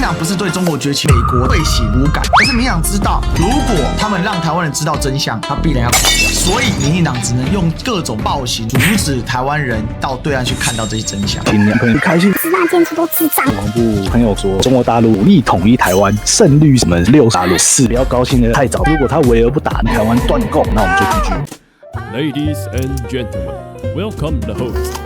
进党不是对中国崛起、美国对血无感，可是民进党知道，如果他们让台湾人知道真相，他必然要垮掉。所以民进党只能用各种暴行阻止台湾人到对岸去看到这些真相。今年很开心，直大建出都智障。国防部朋友说，中国大陆武力统一台湾，胜率什么6大陆4，不要高兴的太早。如果他围而不打，台湾断供，那我们就GG。Ladies and gentlemen, welcome the host.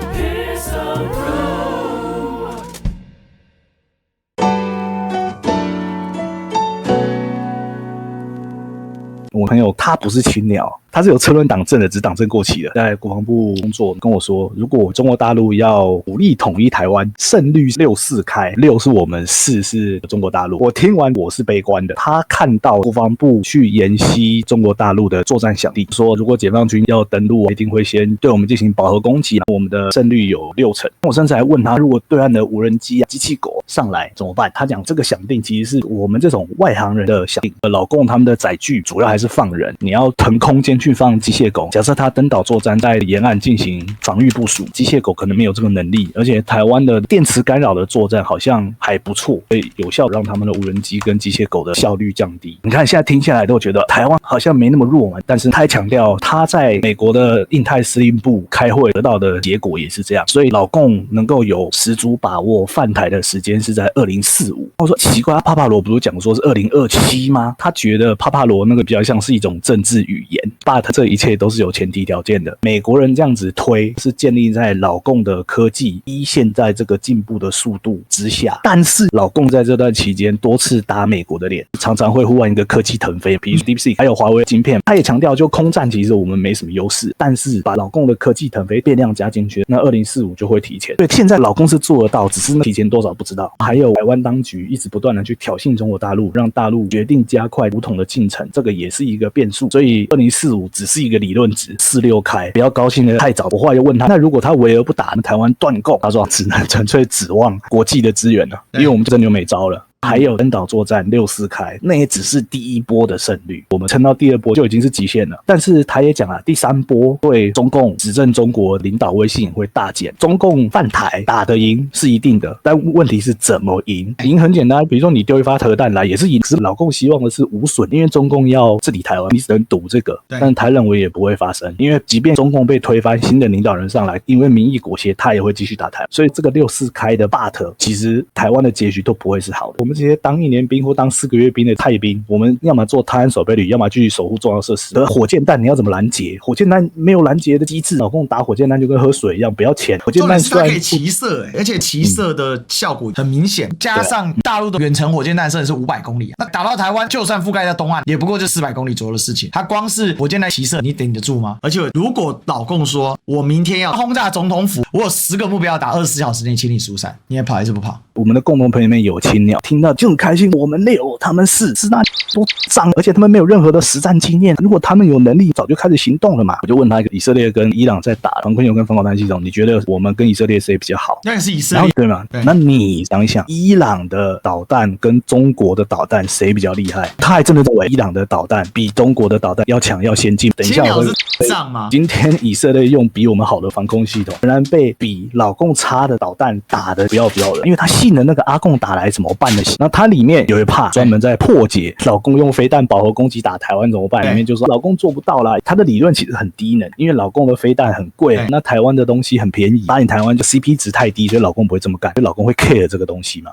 我朋友他不是青鸟，他是有车轮党证的，只是党证过期了。在国防部工作跟我说，如果中国大陆要武力统一台湾，胜率6-4开，6是我们，4是中国大陆。我听完我是悲观的。他看到国防部去研析中国大陆的作战想定，说如果解放军要登陆，一定会先对我们进行饱和攻击，我们的胜率有60%。我甚至还问他，如果对岸的无人机机器狗上来怎么办？他讲这个想定其实是我们这种外行人的想定。老共他们的载具主要还是放人，你要腾空间去放机械狗。假设他登岛作战，在沿岸进行防御部署，机械狗可能没有这个能力，而且台湾的电磁干扰的作战好像还不错，所以有效让他们的无人机跟机械狗的效率降低。你看现在听下来都觉得台湾好像没那么弱嘛，但是他还强调他在美国的印太司令部开会得到的结果也是这样，所以老共能够有十足把握犯台的时间是在2045。我说奇怪，帕帕罗不是讲说是2027吗？他觉得帕帕罗那个比较像是一种政治语言 ，but 这一切都是有前提条件的。美国人这样子推是建立在老共的科技现在这个进步的速度之下，但是老共在这段期间多次打美国的脸，常常会忽然一个科技腾飞，比如 DeepSeek 还有华为晶片，他也强调就空战其实我们没什么优势，但是把老共的科技腾飞变量加进去，那2045就会提前。对，现在老共是做得到，只是提前多少不知道。还有台湾当局一直不断的去挑衅中国大陆，让大陆决定加快武统的进程，这个也是一个变数。所以2045只是一个理论值，46开，不要高兴的太早。我后来又问他，那如果他围而不打，那台湾断供，他说只能纯粹指望国际的资源了，因为我们真的有没招了。还有登岛作战6-4开，那也只是第一波的胜率，我们撑到第二波就已经是极限了。但是他也讲了，第3波对中共执政中国领导威信会大减。中共犯台打得赢是一定的，但问题是怎么赢？赢很简单，比如说你丢一发核弹来也是赢，可是老共希望的是无损，因为中共要治理台湾，你只能赌这个。但他认为也不会发生，因为即便中共被推翻，新的领导人上来，因为民意裹挟，他也会继续打台湾。所以这个6-4开的 but 其实台湾的结局都不会是好的。我们这些当1年兵或当4个月兵的太兵，我们要么做泰安守备旅，要么去守护重要设施。而火箭弹你要怎么拦截？火箭弹没有拦截的机制，老共打火箭弹就跟喝水一样，不要钱。火箭弹虽然可以骑射，而且骑射的效果很明显，加上大陆的远程火箭弹射程是500公里，那打到台湾就算覆盖在东岸，也不过就400公里左右的事情。它光是火箭弹骑射，你顶得住吗？而且如果老共说我明天要轰炸总统府，我有10个目标打24小时内清理疏散，你也跑还是不跑？我们的共同朋友里面有青鸟，听到就很开心。我们6，他们4，是那多脏，而且他们没有任何的实战经验。如果他们有能力，早就开始行动了嘛。我就问他，以色列跟伊朗在打防空系统跟防导弹系统，你觉得我们跟以色列谁比较好？那也是以色列，对吗？那你想一想，伊朗的导弹跟中国的导弹谁比较厉害？他还真的认为伊朗的导弹比中国的导弹要强要先进。等一下我会上吗？今天以色列用比我们好的防空系统，仍然被比老共差的导弹打得不要的，因为他信了那个阿共打来怎么办的心。那它里面有一趴专门在破解老共用飞弹饱和攻击打台湾怎么办，里面就说老共做不到啦。他的理论其实很低能，因为老共的飞弹很贵，那台湾的东西很便宜，打你台湾就 CP 值太低，所以老共不会这么干，所以老共会 care 这个东西嘛。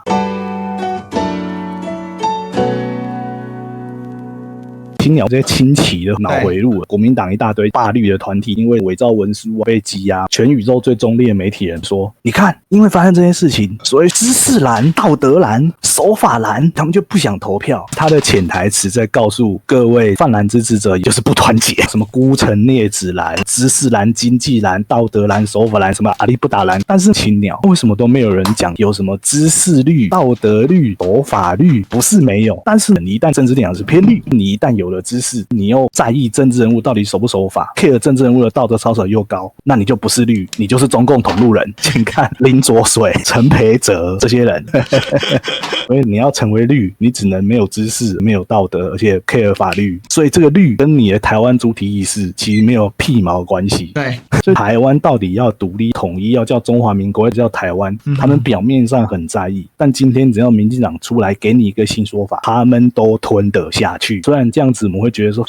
青鸟这些亲戚的脑回路，国民党一大堆霸绿的团体，因为伪造文书被羁押。全宇宙最中立的媒体人说：“你看，因为发生这件事情，所谓知识蓝、道德蓝、守法蓝，他们就不想投票。”他的潜台词在告诉各位泛蓝支持者，就是不团结，什么孤城孽子蓝、知识蓝、经济蓝、道德蓝、守法蓝，什么阿里不打蓝。但是青鸟为什么都没有人讲有什么知识绿、道德绿、守法绿？不是没有，但是你一旦政治立场是偏绿，你一旦有的知识，你又在意政治人物到底守不守法 ，care 政治人物的道德操守又高，那你就不是绿，你就是中共同路人。请看林濁水、陈培哲这些人。所以你要成为绿，你只能没有知识、没有道德，而且 care 法律。所以这个绿跟你的台湾主体意识其实没有屁毛关系。对，所以台湾到底要独立统一，要叫中华民国，要叫台湾，他们表面上很在意，但今天只要民进党出来给你一个新说法，他们都吞得下去。虽然这样子我们会觉得说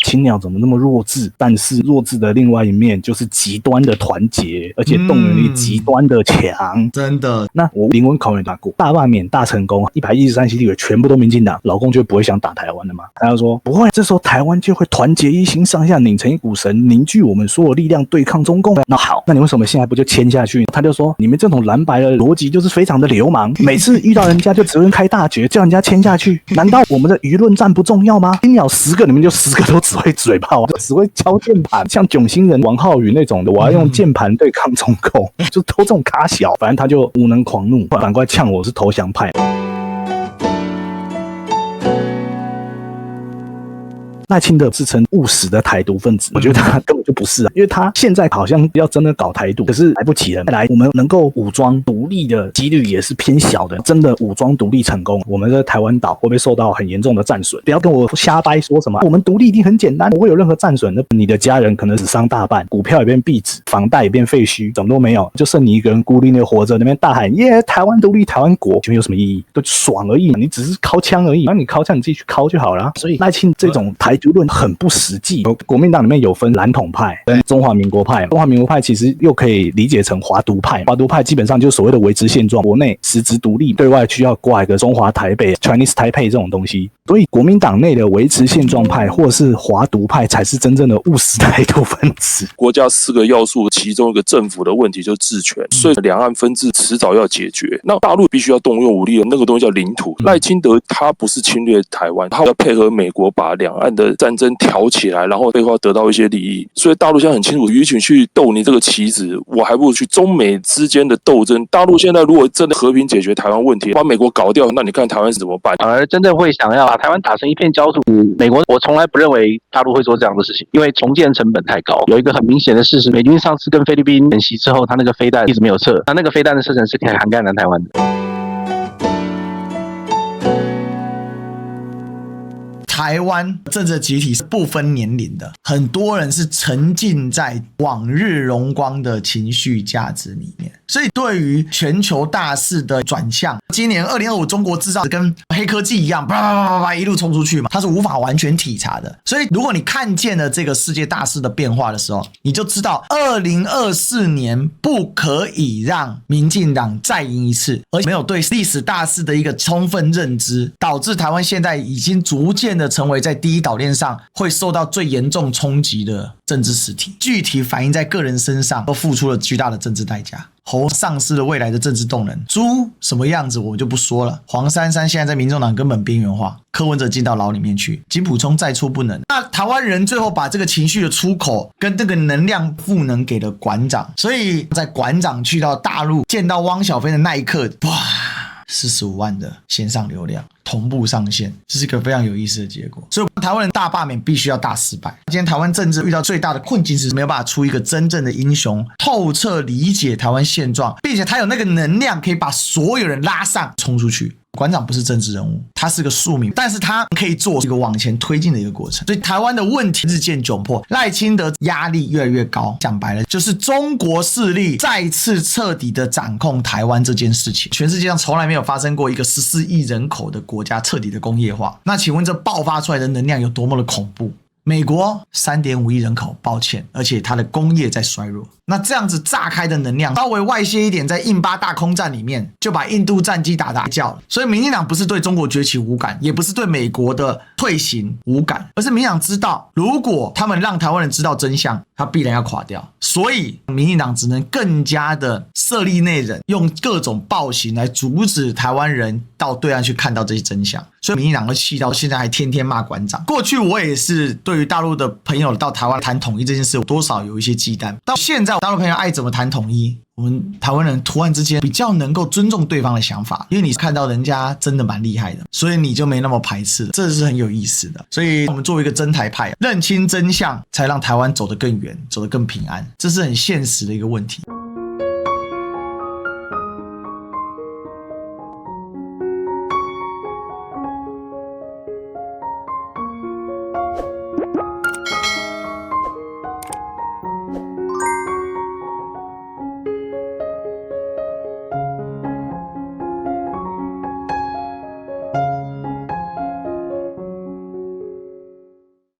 青鸟怎么那么弱智，但是弱智的另外一面就是极端的团结，而且动员力极端的强。真的。那我林文考也打过，大罢免大成功，113席立委全部都民进党，老公就不会想打台湾了嘛？他就说不会，这时候台湾就会团结一心，上下拧成一股绳，凝聚我们所有力量对抗中共。那好，那你为什么现在不就签下去？他就说你们这种蓝白的逻辑就是非常的流氓，每次遇到人家就只会开大决，叫人家签下去。难道我们的舆论战不重要吗？青鸟10个，你们就10个都只会嘴炮，只会敲键盘，像囧星人王浩宇那种的，我要用键盘对抗中共，就都这种咖小，反正他就无能狂怒，反过来呛我是投降派。赖清德自称务实的台独分子，我觉得他根本就不是啊，因为他现在好像要真的搞台独，可是来不及了。再来，我们能够武装独立的几率也是偏小的，真的武装独立成功，我们的台湾岛会不会受到很严重的战损？不要跟我瞎掰说什么我们独立一定很简单，不会有任何战损，那你的家人可能死伤大半，股票也变壁纸，房贷也变废墟，什么都没有，就剩你一个人孤零零活着，那边大喊耶台湾独立台湾国，请问有什么意义？就爽而已，你只是靠枪而已，那你靠枪你自己去靠就好了。所以赖清这种台独论很不实际。国民党里面有分蓝统派跟中华民国派，中华民国派其实又可以理解成华独派，华独派基本上就是所谓的维持现状，国内实质独立，对外需要挂一个中华台北 Chinese Taipei 这种东西。所以国民党内的维持现状派或者是华独派才是真正的务实台独分子。国家4个要素，其中一个政府的问题就是治权，所以两岸分治迟早要解决。那大陆必须要动用武力的那个东西叫领土。赖清德他不是侵略台湾，他要配合美国把两岸的战争挑起来，然后背后得到一些利益。所以大陆现在很清楚，与其去斗你这个棋子，我还不如去中美之间的斗争。大陆现在如果真的和平解决台湾问题，把美国搞掉，那你看台湾是怎么办？反而真正会想要把台湾打成一片焦土，美国我从来不认为大陆会做这样的事情，因为重建成本太高。有一个很明显的事实，美军上次跟菲律宾演习之后，他那个飞弹一直没有撤，那个飞弹的射程是可以涵盖南台湾的。台湾政治集体是不分年龄的，很多人是沉浸在往日荣光的情绪价值里面，所以对于全球大势的转向，今年2025中国制造跟黑科技一样，叭叭叭叭一路冲出去嘛，它是无法完全体察的。所以如果你看见了这个世界大势的变化的时候，你就知道2024年不可以让民进党再赢一次，而且没有对历史大势的一个充分认知，导致台湾现在已经逐渐的成为在第一岛链上会受到最严重冲击的政治实体，具体反映在个人身上都付出了巨大的政治代价。侯丧失了未来的政治动能，猪什么样子我就不说了。黄珊珊现在在民众党根本边缘化，柯文哲进到牢里面去，金溥聪再出不能。那台湾人最后把这个情绪的出口跟这个能量赋能给了馆长，所以在馆长去到大陆见到汪小菲的那一刻，哇，45万的线上流量同步上线，这是一个非常有意思的结果。所以台湾人大罢免必须要大失败。今天台湾政治遇到最大的困境是没有办法出一个真正的英雄，透彻理解台湾现状，并且他有那个能量可以把所有人拉上冲出去。馆长不是政治人物，他是个庶民，但是他可以做一个往前推进的一个过程。所以台湾的问题日渐窘迫，赖清德压力越来越高，讲白了就是中国势力再次彻底的掌控台湾这件事情。全世界上从来没有发生过一个14亿人口的国家彻底的工业化，那请问这爆发出来的能量有多么的恐怖？美国3.5亿人口，抱歉，而且它的工业在衰弱。那这样子炸开的能量稍微外泄一点，在印巴大空战里面就把印度战机打叫了。所以民进党不是对中国崛起无感，也不是对美国的退行无感，而是民进党知道，如果他们让台湾人知道真相，他必然要垮掉。所以民进党只能更加的设立内人，用各种暴行来阻止台湾人到对岸去看到这些真相。所以民进党会气到现在还天天骂馆长。过去我也是对于大陆的朋友到台湾谈统一这件事，我多少有一些忌惮。到现在大陆朋友爱怎么谈统一，我们台湾人突然之间比较能够尊重对方的想法，因为你看到人家真的蛮厉害的，所以你就没那么排斥了，这是很有意思的。所以我们作为一个真台派，认清真相才让台湾走得更远，走得更平安，这是很现实的一个问题。